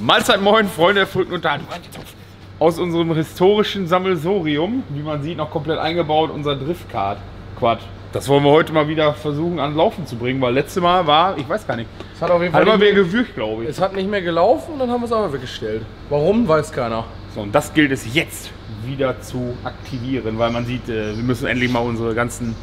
Mahlzeit, moin, Freunde der verrückten Unterhaltung. Aus unserem historischen Sammelsorium, wie man sieht, noch komplett eingebaut, unser Driftquad. Das wollen wir heute mal wieder versuchen an Laufen zu bringen, weil letztes Mal war, ich weiß gar nicht, es hat auf jeden Fall immer mehr gewürgt, glaube ich. Es hat nicht mehr gelaufen und dann haben wir es aber weggestellt. Warum, weiß keiner. So, und das gilt es jetzt wieder zu aktivieren, weil man sieht, wir müssen endlich mal unsere ganzen,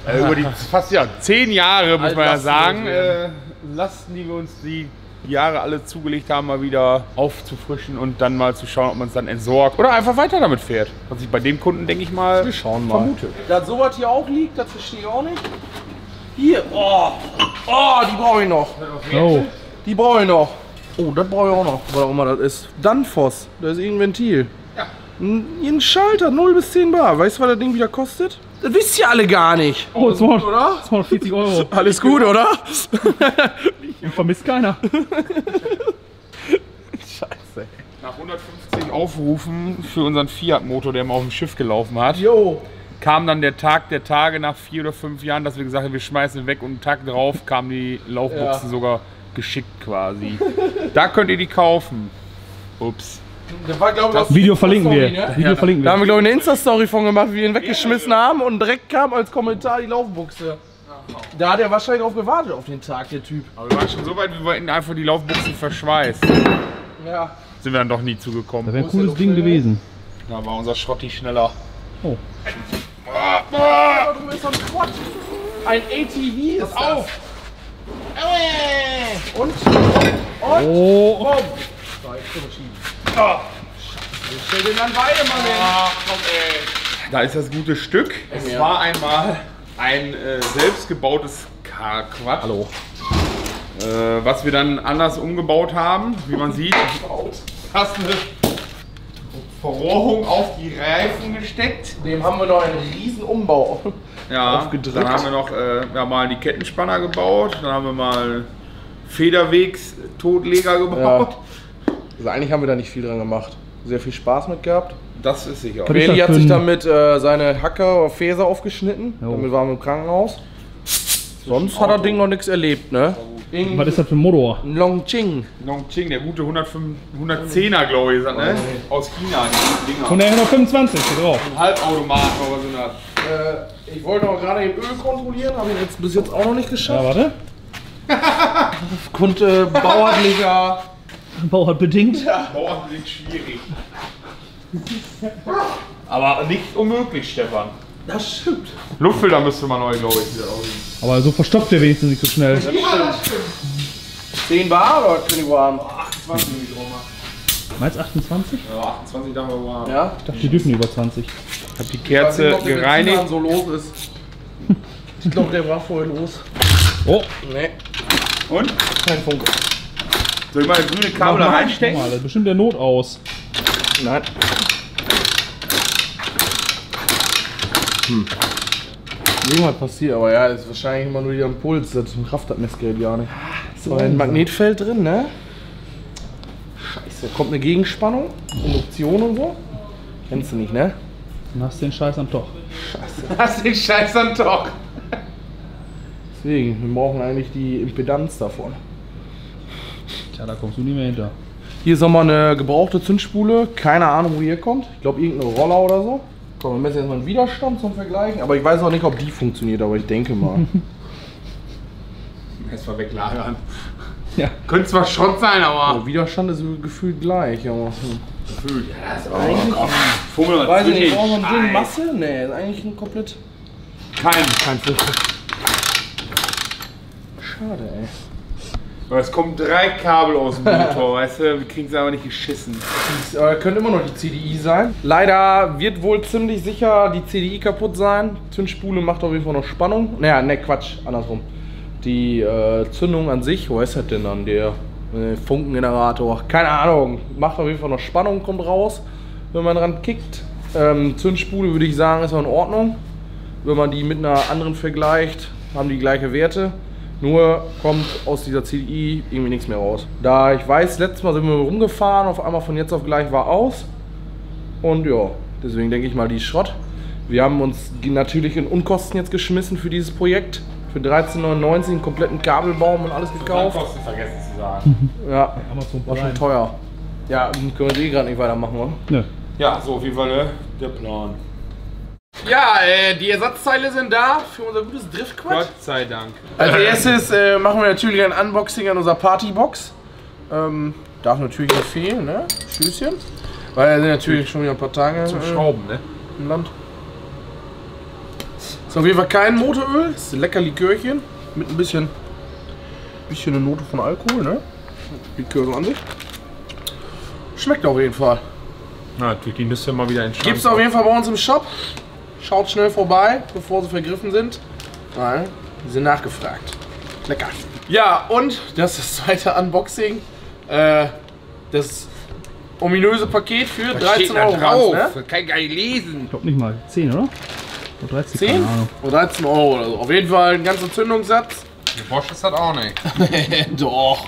über die fast 10 Jahre, muss man ja sagen, Lasten, die wir uns die Jahre alle zugelegt haben, mal wieder aufzufrischen und dann mal zu schauen, ob man es dann entsorgt oder einfach weiter damit fährt. Was ich bei dem Kunden, denke ich mal, wir schauen mal. Vermute. Dass sowas hier auch liegt, das verstehe ich auch nicht. Hier, oh, die brauche ich noch. Oh. Die brauche ich noch. Oh, das brauche ich auch noch, was auch immer das ist. Danfoss, da ist irgendein Ventil. Ja. Ein Schalter, 0 bis 10 Bar. Weißt du, was das Ding wieder kostet? Das wisst ihr alle gar nicht. Oh, 200, oder? 240 Euro. Alles gut, oder? Vermisst keiner. Scheiße. Nach 150 Aufrufen für unseren Fiat-Motor, der mal auf dem Schiff gelaufen hat, Jo. kam dann der Tag der Tage nach 4 oder 5 Jahren, dass wir gesagt haben, wir schmeißen weg und einen Tag drauf kamen die Laufbuchsen sogar geschickt quasi. Da könnt ihr die kaufen. Ups. Das war, glaube ich, Das Video verlinken wir. Ne? Das Video verlinken Da haben wir. wir, glaube ich, eine Insta-Story von gemacht, wie wir ihn weggeschmissen haben und direkt kam als Kommentar die Laufbuchse. Da hat er wahrscheinlich drauf gewartet, auf den Tag, der Typ. Aber wir waren schon so weit, wir wollten einfach die Laufbuchsen verschweißt. Ja. Sind wir dann doch nie Das zugekommen. wäre ein cooles Ding gewesen. Da war unser Schrotti schneller. Oh. Da drüben ist so ein Quad. Ein ATV ist auf. Und? Oh. Bumm. Da, jetzt können wir schieben. Ich stell den dann beide mal hin. Ach, komm, ey. Da ist das gute Stück. Es war einmal ein selbstgebautes Quad. Hallo. Was wir dann anders umgebaut haben, wie man sieht. Hast eine Verrohrung auf die Reifen gesteckt. Dem haben wir noch einen riesen Umbau. Ja, Aufgedrückt. dann haben wir noch mal die Kettenspanner gebaut. Dann haben wir mal Federwegs-Totleger gebaut. Also eigentlich haben wir da nicht viel dran gemacht. Sehr viel Spaß mit gehabt. Das ist sicher. Was ist Bailey das hat für sich ein- damit seine Hacke oder Faser aufgeschnitten. Jo. Damit waren wir im Krankenhaus. Sonst hat das Ding noch nichts erlebt, ne? Was ist das für ein Motor? Ein Longqing. Nongqing, der gute 110er, glaube ich, ist das, ne? Aus China, die Dinger. Von der 125 hier drauf. Ein Halbautomat oder so eine. Ich wollte noch gerade den Öl kontrollieren, habe ich jetzt bis jetzt auch noch nicht Ja, geschafft. warte. Aufgrund bauerlicher. Bauart bedingt. Bauern sind schwierig. Aber nicht unmöglich, Stefan. Das stimmt. Luftfilter müsste man neu, glaube ich, wieder aussehen. Aber so verstopft der wenigstens nicht so schnell. Ja, das stimmt. 10 Bar oder Kilogramm? 28 Milligramm. Meinst 28? Ja, 28 darf man warm. Ja. Ich dachte, die dürfen über 20. Hab die Ich weiß Kerze nicht, ob der gereinigt. Benziner so los ist. Ich glaube, der war vorher los. Oh, Nee, Und? kein Funke. Soll ich mal das grüne Kabel da reinstecken? Guck mal, das ist bestimmt der Not aus. Nein. Irgendwas passiert, aber ja, ist wahrscheinlich immer nur wieder ein Puls. Das rafft das Messgerät gar nicht. So ein Magnetfeld drin, ne? Scheiße, da kommt eine Gegenspannung, Induktion und so. Kennst du nicht, ne? Dann hast du den Scheiß am Toch. Hast den Scheiß dann doch. Deswegen, wir brauchen eigentlich die Impedanz davon. Tja, da kommst du nie mehr hinter. Hier ist nochmal eine gebrauchte Zündspule. Keine Ahnung, wo die herkommt. Ich glaube, irgendeine Roller oder so. Komm, wir messen jetzt mal einen Widerstand zum Vergleichen. Aber ich weiß auch nicht, ob die funktioniert, aber ich denke mal. Erstmal weglagern. Ja. Könnte zwar Schrott sein, aber. Der Widerstand ist gefühlt gleich. Aber Gefühlt. Ja, das ist aber Eigentlich- Fummel weiß ich nicht, brauchen wir Scheiß. einen Ding Masse? Nee, ist eigentlich ein komplett. Kein Fummel. Schade, ey. Aber es kommen 3 Kabel aus dem Motor, weißt du? Wir kriegen es aber nicht geschissen. Könnte immer noch die CDI sein. Leider wird wohl ziemlich sicher die CDI kaputt sein. Zündspule macht auf jeden Fall noch Spannung. Naja, ne, Quatsch, andersrum. Die Zündung an sich, wo ist das denn dann? Der Funkengenerator, keine Ahnung. Macht auf jeden Fall noch Spannung, kommt raus, wenn man dran kickt. Zündspule würde ich sagen, ist noch in Ordnung. Wenn man die mit einer anderen vergleicht, haben die gleiche Werte. Nur kommt aus dieser CDI irgendwie nichts mehr raus. Da ich weiß, letztes Mal sind wir rumgefahren, auf einmal von jetzt auf gleich war aus. Und ja, deswegen denke ich mal, die ist Schrott. Wir haben uns natürlich in Unkosten jetzt geschmissen für dieses Projekt. Für 13,99 einen kompletten Kabelbaum und alles gekauft. Kosten vergessen zu sagen. Ja, Amazon war schon Prime. teuer. Ja, können wir gerade nicht weitermachen, oder? Nö. Ja, so auf jeden Fall der Plan. Ja, die Ersatzteile sind da für unser gutes Driftquad. Gott sei Dank. Als erstes machen wir natürlich ein Unboxing an unserer Partybox. Darf natürlich nicht fehlen, ne? Stößchen. Weil er sind natürlich schon wieder ein paar Tage Zum Schrauben, ne? im Land. Ist auf jeden Fall kein Motoröl, ist ein lecker Likörchen mit ein bisschen eine Note von Alkohol, ne? Likör so an sich. Schmeckt auf jeden Fall. Na, natürlich die Nüsse mal wieder in den Gibt's auf jeden Fall bei uns im Shop. Schaut schnell vorbei, bevor sie vergriffen sind. Weil die sind nachgefragt. Lecker. Ja, und das ist das zweite Unboxing. Das ominöse Paket für 13 Euro drauf. Ne? Kann gar nicht lesen. Ich glaube nicht mal. 10, oder? Oder 13, 10? keine Ahnung. Oder 13 Euro oder so. Auf jeden Fall ein ganzer Zündungssatz. Der Bosch ist das auch nicht. Doch.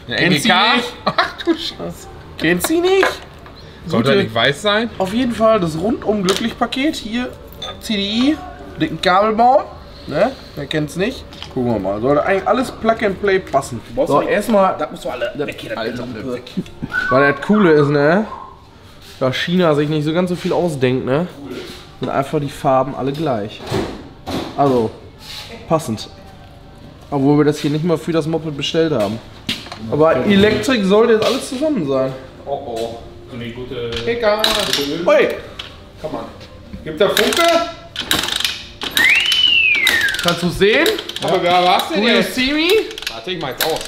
Der Kennst NGK? du nicht? Ach du Scheiße. Kennt sie nicht? Sollte er nicht weiß sein? Auf jeden Fall das rundum glücklich Paket. Hier CDI, dicken Kabelbaum. Ne? Wer kennt's nicht? Gucken wir mal. Sollte eigentlich alles Plug and Play passen. So, erstmal. Das musst du alle weg hier. Weil das Coole ist, ne? Da China sich nicht so ganz so viel ausdenkt, ne? Sind einfach die Farben alle gleich. Also, passend. Obwohl wir das hier nicht mal für das Moped bestellt haben. Aber Elektrik sollte jetzt alles zusammen sein. Oh oh. So eine gute. Egal. Oi! Komm mal. Gibt da Funke? Kannst du sehen? Aber wer war's denn Do you jetzt? see me? Warte, ich mach jetzt aus.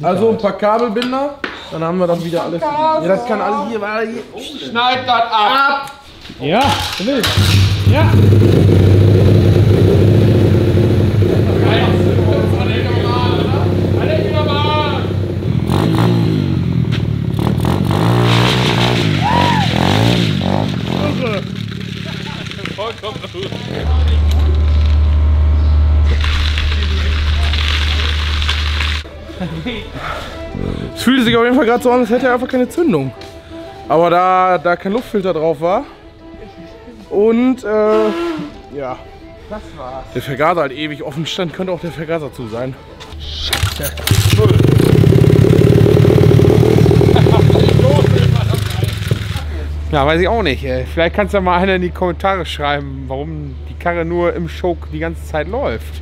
Also ein paar Kabelbinder. Dann haben wir dann wieder alles. Ja, das kann alles hier. Warte, hier. Schneid das ab! Ja, du willst. Ja. Es fühlte sich auf jeden Fall gerade so an, als hätte er einfach keine Zündung. Aber da kein Luftfilter drauf war. Und ja. Das war's. Der Vergaser halt ewig offen stand, könnte auch der Vergaser zu sein. Ja, weiß ich auch nicht. Vielleicht kannst du ja mal einer in die Kommentare schreiben, warum die Karre nur im Choke die ganze Zeit läuft.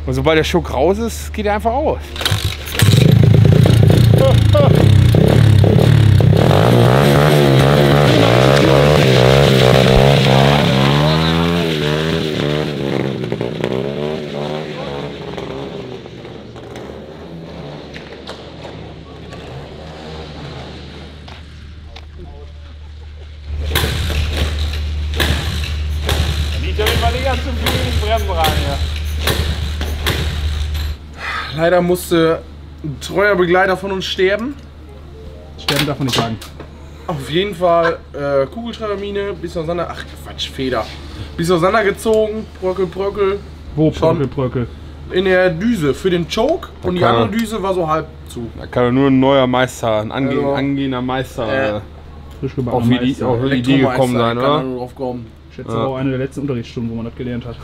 Und sobald der Choke raus ist, geht er einfach aus. Leider musste ein treuer Begleiter von uns sterben. Sterben darf man nicht sagen. Auf jeden Fall Kugelschreibermine, bisschen auseinander. Ach Quatsch, Feder. Bisschen auseinandergezogen, Bröckel. Wo Schon. Bröckel? In der Düse für den Choke und die kann andere Düse war so halb zu. Da kann nur ein neuer Meister, ein Also, angehender Meister Frisch auf gebackener die Meister. Idee gekommen sein, Elektromeister, kann da oder? nur drauf kommen. Ich schätze auch eine der letzten Unterrichtsstunden, wo man das gelernt hat.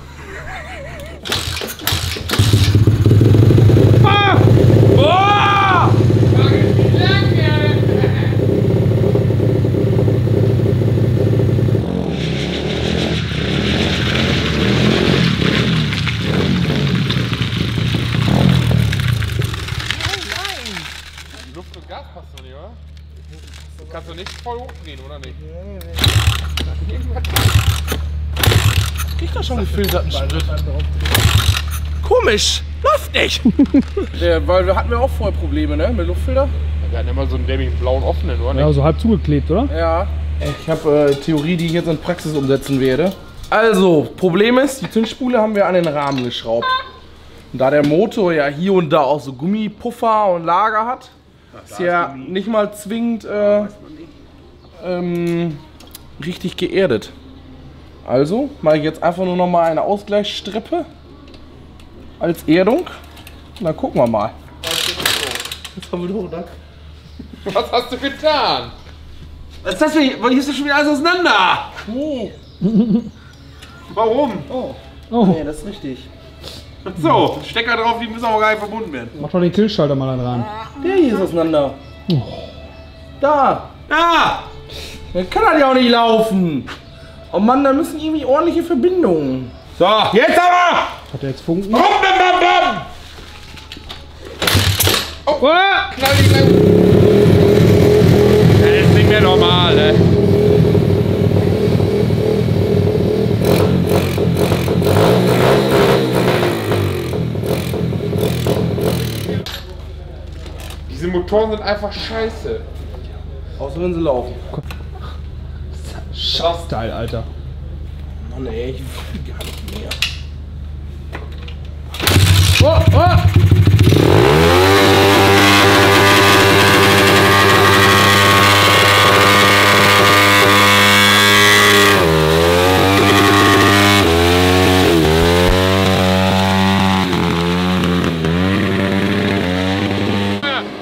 Luft und Gas passt doch nicht, oder? Du kannst doch nicht voll hochdrehen, oder nicht? Kriegt doch schon gefilterten Sprit. Komisch, läuft nicht. Weil wir hatten ja auch vorher Probleme, ne, mit Luftfilter. Wir hatten immer so einen dämlichen blauen offenen, oder Ja, nicht? so halb zugeklebt, oder? Ja. Ich habe Theorie, die ich jetzt in Praxis umsetzen werde. Also, Problem ist, die Zündspule haben wir an den Rahmen geschraubt. Und da der Motor ja hier und da auch so Gummipuffer und Lager hat, ist ja nicht mal zwingend richtig geerdet. Also mache ich jetzt einfach nur noch mal eine Ausgleichsstrippe als Erdung. Und dann gucken wir mal. Jetzt haben wir doch Dank. Was hast du getan? Was ist das denn? Hier ist doch schon wieder alles auseinander. Warum? Oh. Nee, das ist richtig. So, Stecker drauf, die müssen aber gar nicht verbunden werden. Mach doch den Killschalter mal ran. Der hier ist auseinander. Da! Ah! Dann kann das ja auch nicht laufen. Oh Mann, da müssen irgendwie ordentliche Verbindungen. So, jetzt aber! Hat der jetzt Funken? Bum, bum, bum, bum. Oh! Knall die gleich. Das ist nicht mehr normal, ne? Diese Motoren sind einfach scheiße. Außer wenn sie laufen. Scheißteil, Alter. Mann ey, ich will gar nicht mehr. Oh, oh!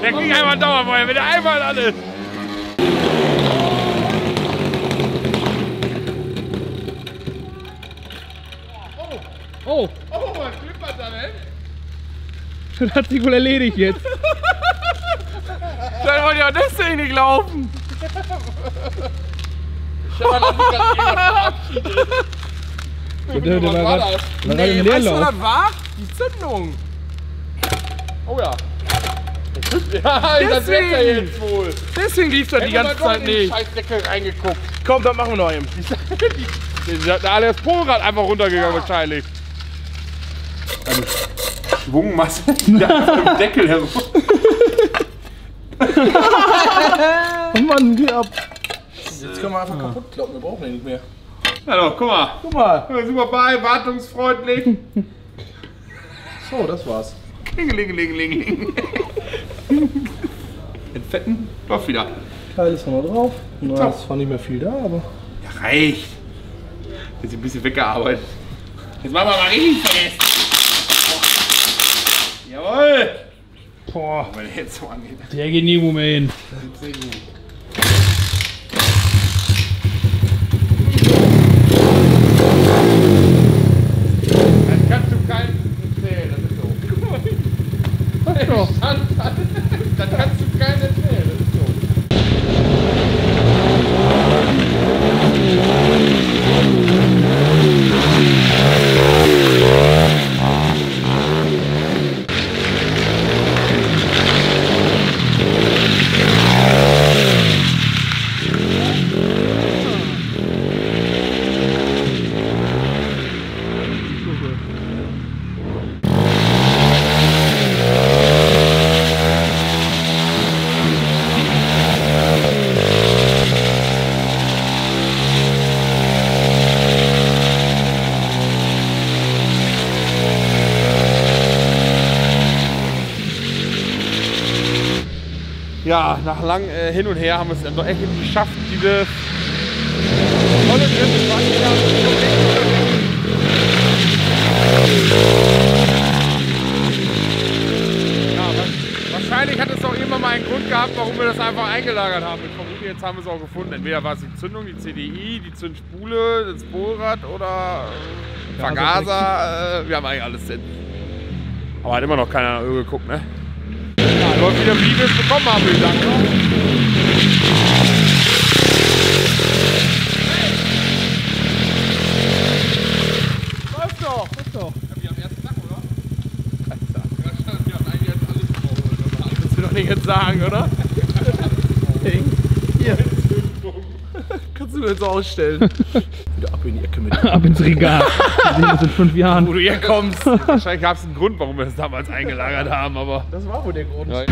Der ging einfach Dauerfeuer, wenn der einfach alles. Oh! Oh, was klippert da denn? Das hat sich wohl erledigt jetzt. Dann wollte ja deswegen nicht laufen. Stefan hat sich gerade verabschiedet. Der war gerade im Weißt du, Leerlauf. was das war? Die Zündung. Oh ja. Ja, das wird ja Deswegen. jetzt wohl. Deswegen lief das die ganze Zeit nicht. Scheiß Deckel reingeguckt. Komm, dann machen wir noch eben. Da ist das Polrad einfach runtergegangen wahrscheinlich. Also, Schwungmasse da im Deckel herum. Oh Mann, geh ab. Jetzt können wir einfach kaputt kloppen, wir brauchen den nicht mehr. Hallo, guck mal. Guck mal. Super bei, wartungsfreundlich. So, das war's. Klingelingelingeling. Entfetten, doch wieder. Teil ist noch drauf. Na, ist zwar nicht mehr viel da, aber. Ja, reicht. Jetzt ein bisschen weggearbeitet. Jetzt machen wir mal richtig fest. Jawohl. Boah, Wenn der jetzt so angeht. der geht nirgendwo mehr hin. Das ist sehr gut. Das kannst du keinem erzählen, das ist so. Ach doch. Das kannst du keinem erzählen, das ist so. Ja, nach lang hin und her haben wir es dann doch echt geschafft, diese tolle dritte Ja, wahrscheinlich hat es auch immer mal einen Grund gehabt, warum wir das einfach eingelagert haben. Ich vermute, jetzt haben wir es auch gefunden. Entweder war es die Zündung, die CDI, die Zündspule, das Polrad oder Vergaser. Wir haben eigentlich alles drin. Aber hat immer noch keiner nach Öl geguckt, ne? Ja, läuft wieder, wie wir es bekommen haben, würde ich sagen, oder? Läuft doch! Läuft doch. Wir haben erst Tag, oder? Wir haben eigentlich jetzt alles gebraucht. Willst du doch nicht jetzt sagen, oder? Hier. Kannst du mir jetzt ausstellen. Wieder ab in die Ecke mit. Ab ins Regal. Wir sehen uns in 5 Jahren. Wo du herkommst. Wahrscheinlich gab es einen Grund, warum wir das damals eingelagert haben, aber... Das war wohl der Grund. Ja.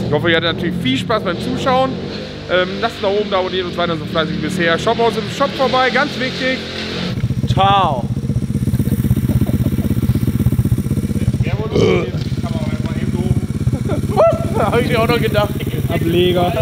Ich hoffe, ihr hattet natürlich viel Spaß beim Zuschauen. Lasst da oben, da abonniert uns weiter so fleißig wie bisher. Shop aus dem Shop vorbei, ganz wichtig. Ciao. Kann man mal eben so. Hab ich mir auch noch gedacht. Ableger.